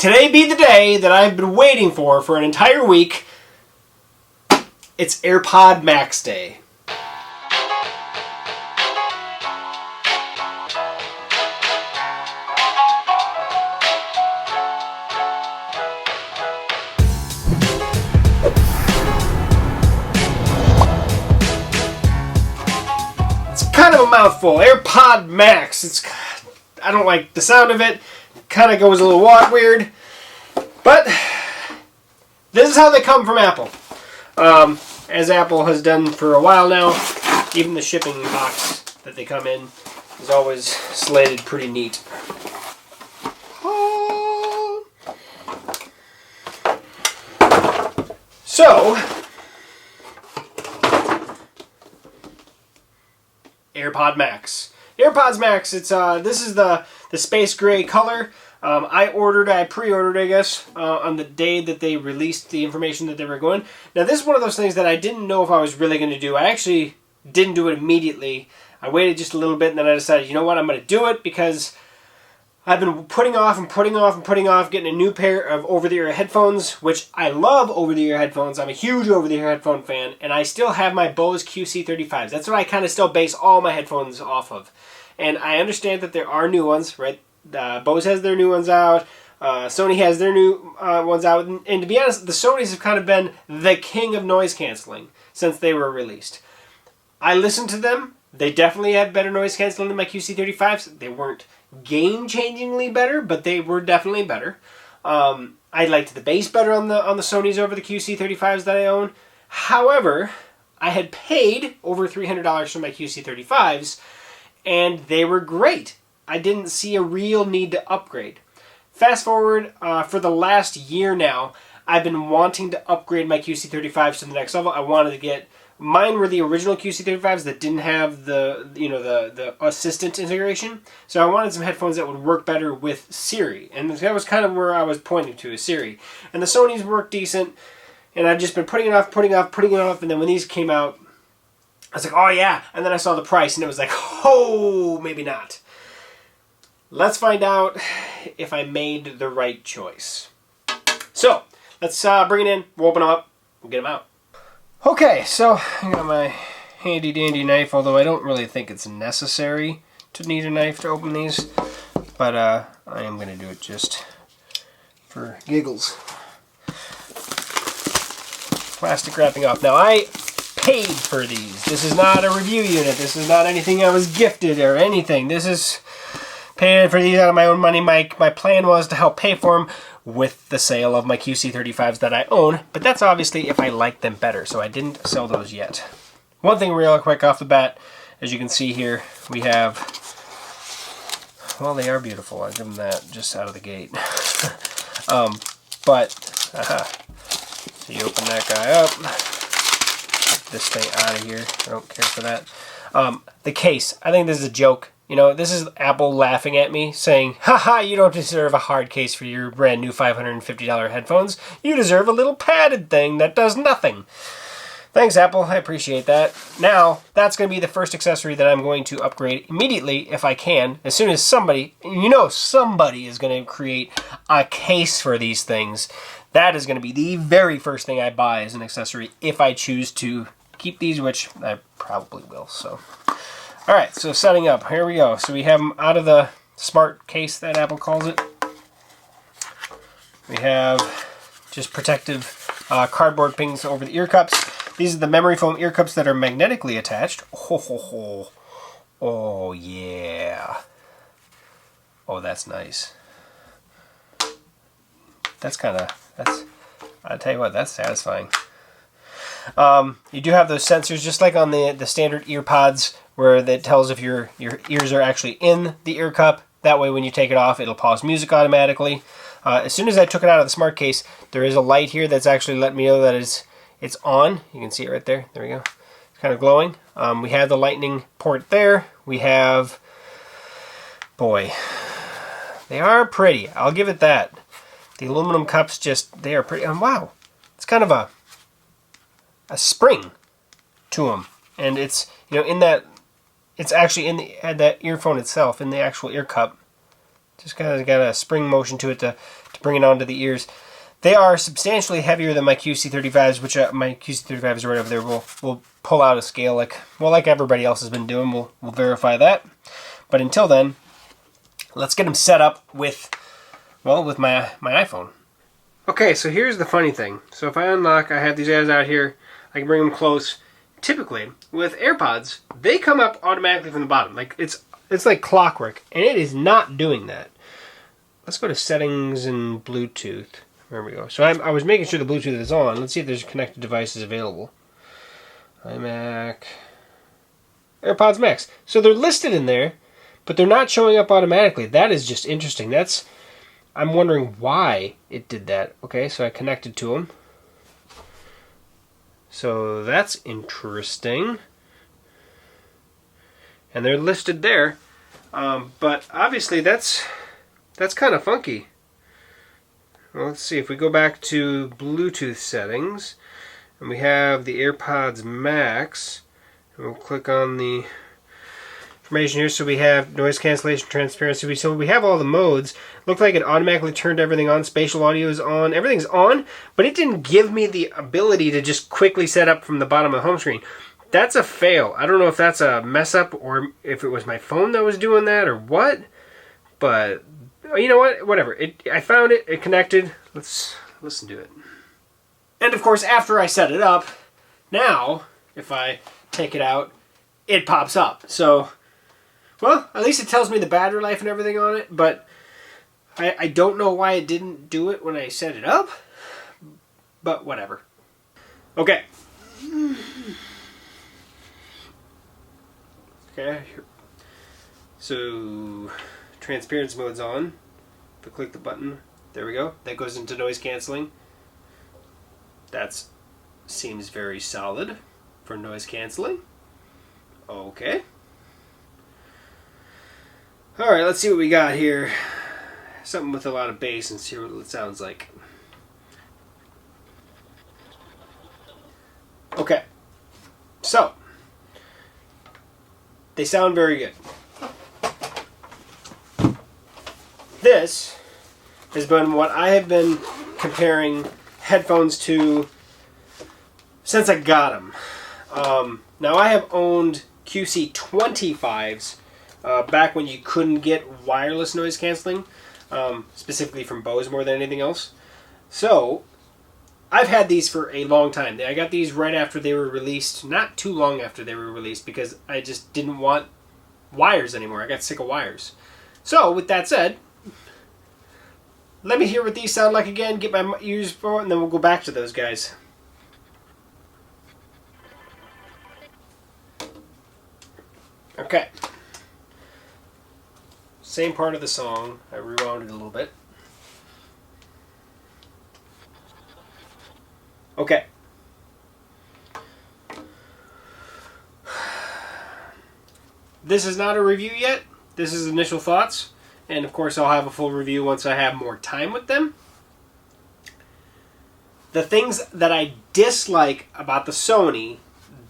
today be the day that I've been waiting for an entire week. It's AirPod Max Day. It's kind of a mouthful. AirPod Max. I don't like the sound of it. Kind of goes a little weird. But this is how they come from Apple. As Apple has done for a while now, even the shipping box that they come in is always slated pretty neat. So, AirPod Max. AirPods Max, this is the space gray color. I pre-ordered, I guess, on the day that they released the information that they were going. Now, this is one of those things that I didn't know if I was really going to do. I actually didn't do it immediately. I waited just a little bit, and then I decided, you know what, I'm going to do it because I've been putting off getting a new pair of over-the-ear headphones, which I love over-the-ear headphones. I'm a huge over-the-ear headphone fan, and I still have my Bose QC35s. That's what I kind of still base all my headphones off of. And I understand that there are new ones, right? Bose has their new ones out. Sony has their new ones out. And to be honest, the Sonys have kind of been the king of noise canceling since they were released. I listened to them. They definitely had better noise canceling than my QC35s. They weren't game-changingly better, but they were definitely better. I liked the bass better on the Sonys over the QC35s that I own. However, I had paid over $300 for my QC35s, and they were great. I didn't see a real need to upgrade. Fast forward, for the last year now, I've been wanting to upgrade my QC35s to the next level. I wanted to get... Mine were the original QC35s that didn't have the assistant integration. So I wanted some headphones that would work better with Siri. And that was kind of where I was pointing to, is Siri. And the Sonys work decent, and I've just been putting it off. And then when these came out, I was like, oh yeah. And then I saw the price, and it was like, oh, maybe not. Let's find out if I made the right choice. So, let's bring it in, we'll open them up, we'll get them out. Okay, so I got my handy dandy knife, although I don't really think it's necessary to need a knife to open these. But I am going to do it just for giggles. Plastic wrapping off. Now, I paid for these. This is not a review unit. This is not anything I was gifted or anything. This is... Paying for these out of my own money. My plan was to help pay for them with the sale of my QC35s that I own, but that's obviously if I like them better, so I didn't sell those yet. One thing real quick off the bat, as you can see here, we have, well, they are beautiful. I'll give them that just out of the gate. So you open that guy up, get this thing out of here. I don't care for that. The case, I think this is a joke. You know, this is Apple laughing at me, saying, haha, you don't deserve a hard case for your brand new $550 headphones. You deserve a little padded thing that does nothing. Thanks, Apple. I appreciate that. Now, that's going to be the first accessory that I'm going to upgrade immediately if I can. As soon as somebody is going to create a case for these things, that is going to be the very first thing I buy as an accessory if I choose to keep these, which I probably will, so... Alright, so setting up, here we go. So we have them out of the smart case that Apple calls it. We have just protective cardboard pings over the ear cups. These are the memory foam ear cups that are magnetically attached. Oh yeah. Oh, that's nice. I'll tell you what, that's satisfying. You do have those sensors, just like on the standard ear pods, where that tells if your ears are actually in the ear cup. That way when you take it off, it'll pause music automatically. As soon as I took it out of the smart case, there is a light here that's actually letting me know that it's on. You can see it right there. There we go. It's kind of glowing. We have the lightning port there. We have... Boy, they are pretty. I'll give it that. The aluminum cups they are pretty... wow. It's kind of a spring to them. And it's, in that... It's actually in that earphone itself, in the actual ear cup. Just kind of got a spring motion to it to bring it onto the ears. They are substantially heavier than my QC35s, which my QC35s are right over there. We'll pull out a scale like everybody else has been doing. We'll verify that. But until then, let's get them set up with my iPhone. Okay, so here's the funny thing. So if I unlock, I have these guys out here. I can bring them close. Typically, with AirPods, they come up automatically from the bottom. Like it's like clockwork, and it is not doing that. Let's go to settings and Bluetooth. There we go. So I was making sure the Bluetooth is on. Let's see if there's connected devices available. iMac. AirPods Max. So they're listed in there, but they're not showing up automatically. That is just interesting. I'm wondering why it did that. Okay, so I connected to them. So that's interesting. And they're listed there. But obviously that's kind of funky. Well, let's see, if we go back to Bluetooth settings, and we have the AirPods Max, and we'll click on the information here. So we have noise cancellation, transparency. So we have all the modes. Looked like it automatically turned everything on. Spatial audio is on. Everything's on, but it didn't give me the ability to just quickly set up from the bottom of the home screen. That's a fail. I don't know if that's a mess up or if it was my phone that was doing that or what, but you know what? Whatever. I found it. It connected. Let's listen to it. And of course, after I set it up, now if I take it out, it pops up. So, well, at least it tells me the battery life and everything on it. But I don't know why it didn't do it when I set it up. But whatever. Okay. Okay. So transparency mode's on. If I click the button, there we go. That goes into noise canceling. That seems very solid for noise canceling. Okay. Alright, let's see what we got here. Something with a lot of bass and see what it sounds like. Okay. So, they sound very good. This has been what I have been comparing headphones to since I got them. Now I have owned QC25s back when you couldn't get wireless noise canceling, specifically from Bose more than anything else. So I've had these for a long time. I got these right after they were released, not too long after they were released, because I just didn't want wires anymore. I got sick of wires. So with that said, let me hear what these sound like again, get my ears for it, and then we'll go back to those guys. Okay. Same part of the song. I rewound it a little bit. Okay. This is not a review yet. This is initial thoughts. And of course I'll have a full review once I have more time with them. The things that I dislike about the Sony,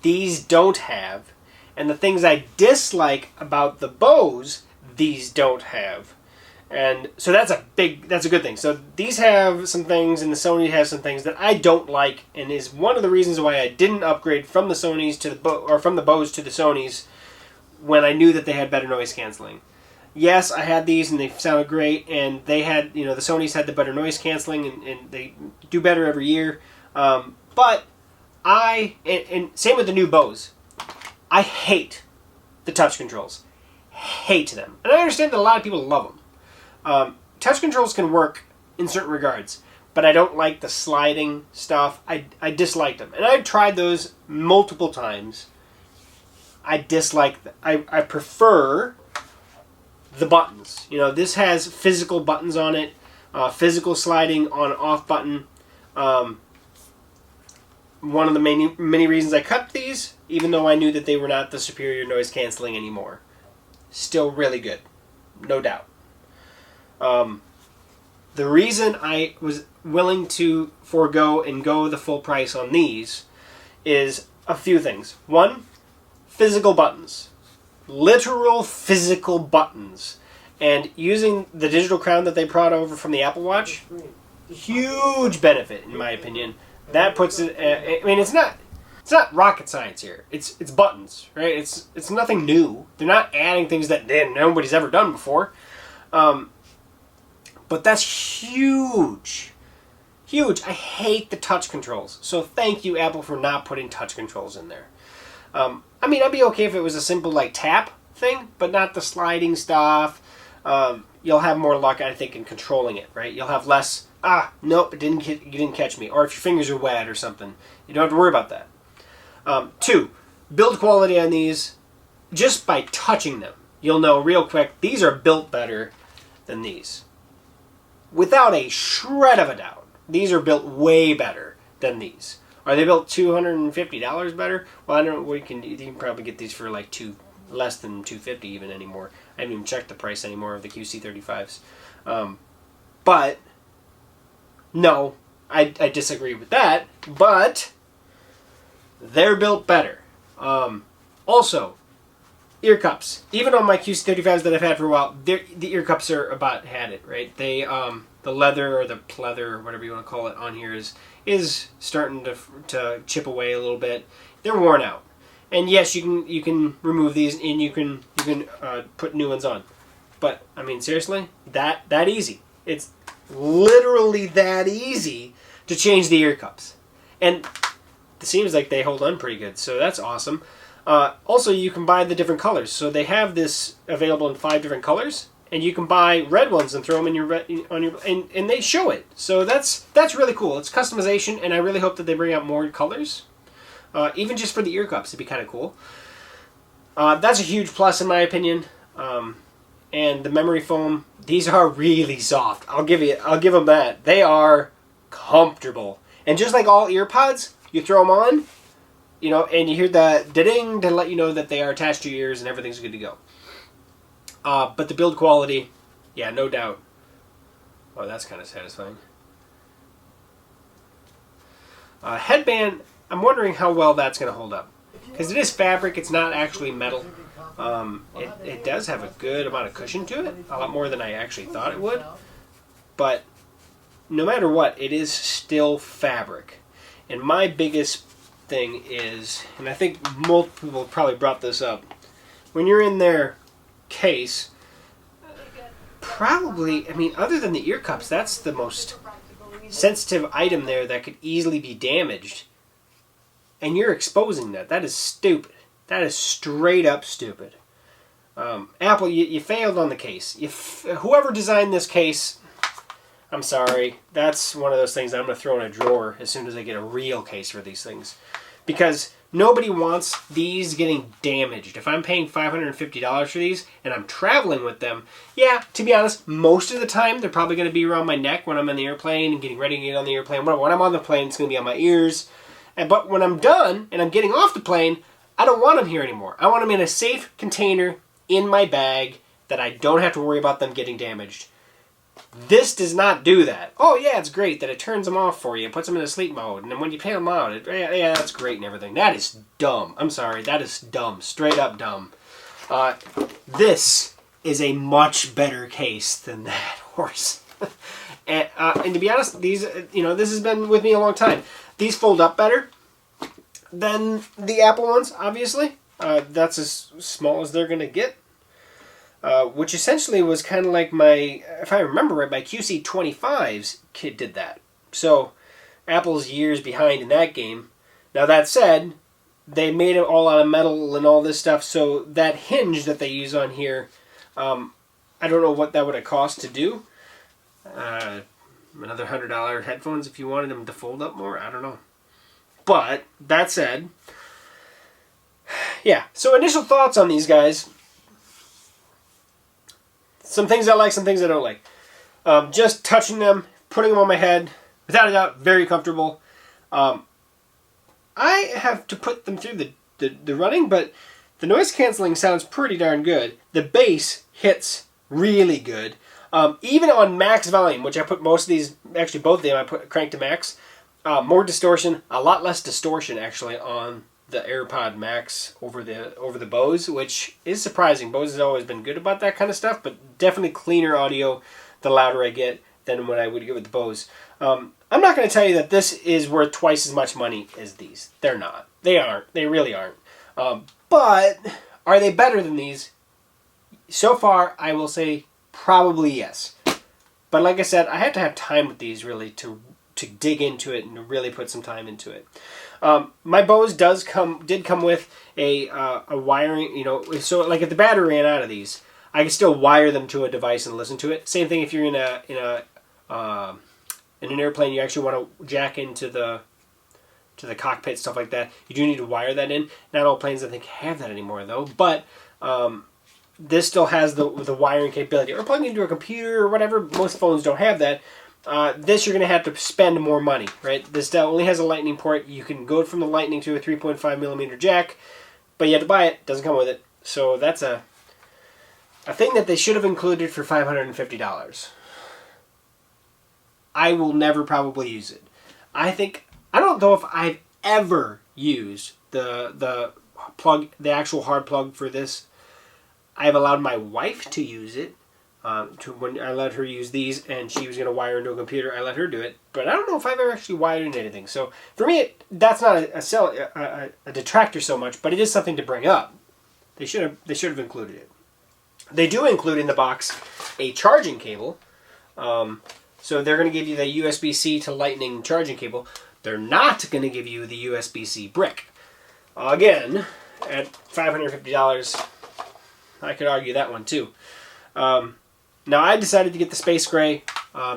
these don't have. And the things I dislike about the Bose, these don't have. And so that's a good thing. So these have some things and the Sony has some things that I don't like, and is one of the reasons why I didn't upgrade from the Sonys to from the Bose to the Sonys when I knew that they had better noise canceling. Yes, I had these and they sounded great, and they had, the Sonys had the better noise canceling, and they do better every year. But and same with the new Bose, I hate the touch controls. Hate them. And I understand that a lot of people love them. Touch controls can work in certain regards, but I don't like the sliding stuff. I dislike them. And I've tried those multiple times. I dislike them. I prefer the buttons. This has physical buttons on it, physical sliding on off button. One of the many reasons I cut these, even though I knew that they were not the superior noise canceling anymore. Still really good, no doubt. The reason I was willing to forego and go the full price on these is a few things. One, physical buttons. Literal physical buttons. And using the digital crown that they brought over from the Apple Watch, huge benefit in my opinion. That puts it. I mean, it's not rocket science here. It's buttons, right? It's nothing new. They're not adding things that nobody's ever done before. But that's huge. Huge. I hate the touch controls. So thank you, Apple, for not putting touch controls in there. I mean, I'd be okay if it was a simple like tap thing, but not the sliding stuff. You'll have more luck, I think, in controlling it, right? You'll have less, nope, you didn't catch me. Or if your fingers are wet or something, you don't have to worry about that. 2, build quality on these just by touching them. You'll know real quick, these are built better than these. Without a shred of a doubt. These are built way better than these. Are they built $250 better? Well, I don't know. You can probably get these for like less than $250 even anymore. I haven't even checked the price anymore of the QC35s. But no, I disagree with that. But they're built better. Also, ear cups. Even on my QC35s that I've had for a while, the ear cups are about had it, right? They the leather or the pleather or whatever you want to call it on here is starting to chip away a little bit. They're worn out. And yes, you can remove these and you can put new ones on. But I mean, seriously, that easy. It's literally that easy to change the ear cups. And it seems like they hold on pretty good, so that's awesome. Also, you can buy the different colors. So they have this available in 5 different colors, and you can buy red ones and throw them in and they show it. So that's really cool. It's customization, and I really hope that they bring out more colors. Even just for the ear cups, it'd be kind of cool. That's a huge plus in my opinion. And the memory foam, these are really soft. I'll give them that. They are comfortable. And just like all ear pods, you throw them on, and you hear the ding to let you know that they are attached to your ears and everything's good to go. But the build quality, yeah, no doubt. Oh, that's kind of satisfying. Headband, I'm wondering how well that's going to hold up. Because it is fabric, it's not actually metal. It does have a good amount of cushion to it, a lot more than I actually thought it would. But no matter what, it is still fabric. And my biggest thing is, and I think most people probably brought this up, when you're in their case, probably, I mean, other than the ear cups, that's the most sensitive item there that could easily be damaged. And you're exposing that. That is stupid. That is straight up stupid. Apple, you failed on the case. Whoever designed this case, I'm sorry. That's one of those things that I'm going to throw in a drawer as soon as I get a real case for these things. Because nobody wants these getting damaged. If I'm paying $550 for these and I'm traveling with them, yeah, to be honest, most of the time they're probably going to be around my neck when I'm in the airplane and getting ready to get on the airplane. When I'm on the plane, it's going to be on my ears. But when I'm done and I'm getting off the plane, I don't want them here anymore. I want them in a safe container in my bag that I don't have to worry about them getting damaged. This does not do that. Oh yeah, it's great that it turns them off for you, puts them in a sleep mode, and then when you pay them out, yeah, that's great and everything. That is dumb. I'm sorry, that is dumb. Straight up dumb. This is a much better case than that horse. And to be honest, these, this has been with me a long time. These fold up better than the Apple ones, obviously. That's as small as they're going to get. Which essentially was kind of like if I remember right, my QC25's kid did that. So Apple's years behind in that game. Now that said, they made it all out of metal and all this stuff, so that hinge that they use on here, I don't know what that would have cost to do. Another $100 headphones if you wanted them to fold up more, I don't know. But that said, yeah, so initial thoughts on these guys. Some things I like, some things I don't like. Just touching them, putting them on my head, without a doubt, very comfortable. I have to put them through the running, but the noise canceling sounds pretty darn good. The bass hits really good. Even on max volume, which I put most of these, actually both of them, I put cranked to max. More distortion, a lot less distortion actually on the AirPod Max over the Bose, which is surprising. Bose has always been good about that kind of stuff, but definitely cleaner audio the louder I get than what I would get with the Bose. I'm not going to tell you that this is worth twice as much money as these. They're not. They aren't. They really aren't. But are they better than these? So far, I will say probably yes. But like I said, I have to have time with these really to dig into it and really put some time into it. My Bose did come with a wiring, you know, so like if the battery ran out of these, I can still wire them to a device and listen to it. Same thing if you're in an airplane, you actually want to jack into the cockpit, stuff like that. You do need to wire that in. Not all planes I think have that anymore though, but this still has the wiring capability. Or plugging into a computer or whatever. Most phones don't have that. This you're going to have to spend more money, right? This only has a lightning port. You can go from the lightning to a 3.5 millimeter jack, but you have to buy it. It doesn't come with it. So that's a thing that they should have included for $550. I will never probably use it. I don't know if I've ever used the actual hard plug for this. I've allowed my wife to use it. When I let her use these, and she was going to wire into a computer, I let her do it. But I don't know if I've ever actually wired into anything. So for me, that's not a detractor so much, but it is something to bring up. They should have included it. They do include in the box a charging cable. So they're going to give you the USB-C to Lightning charging cable. They're not going to give you the USB-C brick. Again, at $550, I could argue that one too. Now I decided to get the space gray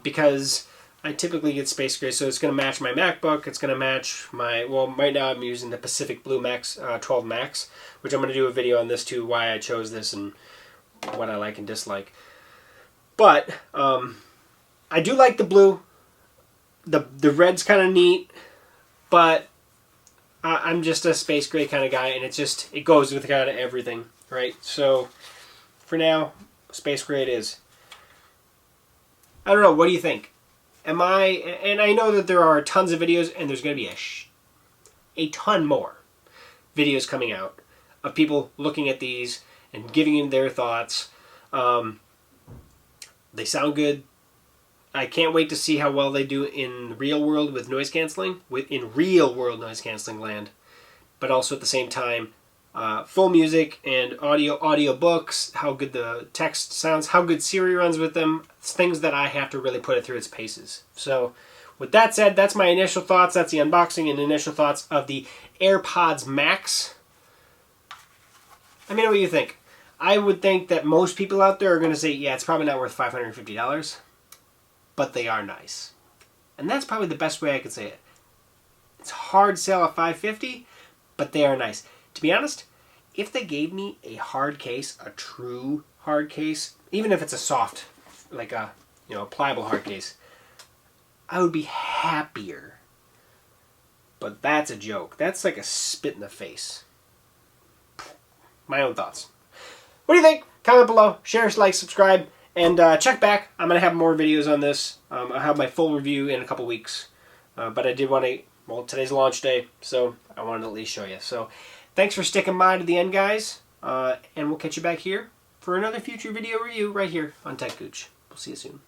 because I typically get space gray, so it's going to match my MacBook. It's going to match my, well, right now I'm using the Pacific Blue Max 12 Max, which I'm going to do a video on this too, why I chose this and what I like and dislike. But I do like the blue. The red's kind of neat, but I'm just a space gray kind of guy, and it goes with kind of everything, right? So for now, space gray it is. I don't know. What do you think? And I know that there are tons of videos, and there's going to be a ton more videos coming out of people looking at these and giving them their thoughts. They sound good. I can't wait to see how well they do in the real world with noise canceling, in real world noise canceling land, but also at the same time, full music and audio books, how good the text sounds, how good Siri runs with them, things that I have to really put it through its paces. So with that said, that's my initial thoughts. That's the unboxing and initial thoughts of the AirPods Max. Let me know what you think. I would think that most people out there are going to say, yeah, it's probably not worth $550, but they are nice. And that's probably the best way I could say it. It's a hard sell at $550, but they are nice. To be honest, if they gave me a hard case, a true hard case, even if it's a soft, like a pliable hard case, I would be happier. But that's a joke. That's like a spit in the face. My own thoughts. What do you think? Comment below, share, like, subscribe, and check back. I'm going to have more videos on this. I'll have my full review in a couple weeks. But I did want to, well, today's launch day, so I wanted to at least show you. So thanks for sticking by to the end, guys. And we'll catch you back here for another future video review right here on techgooch. We'll see you soon.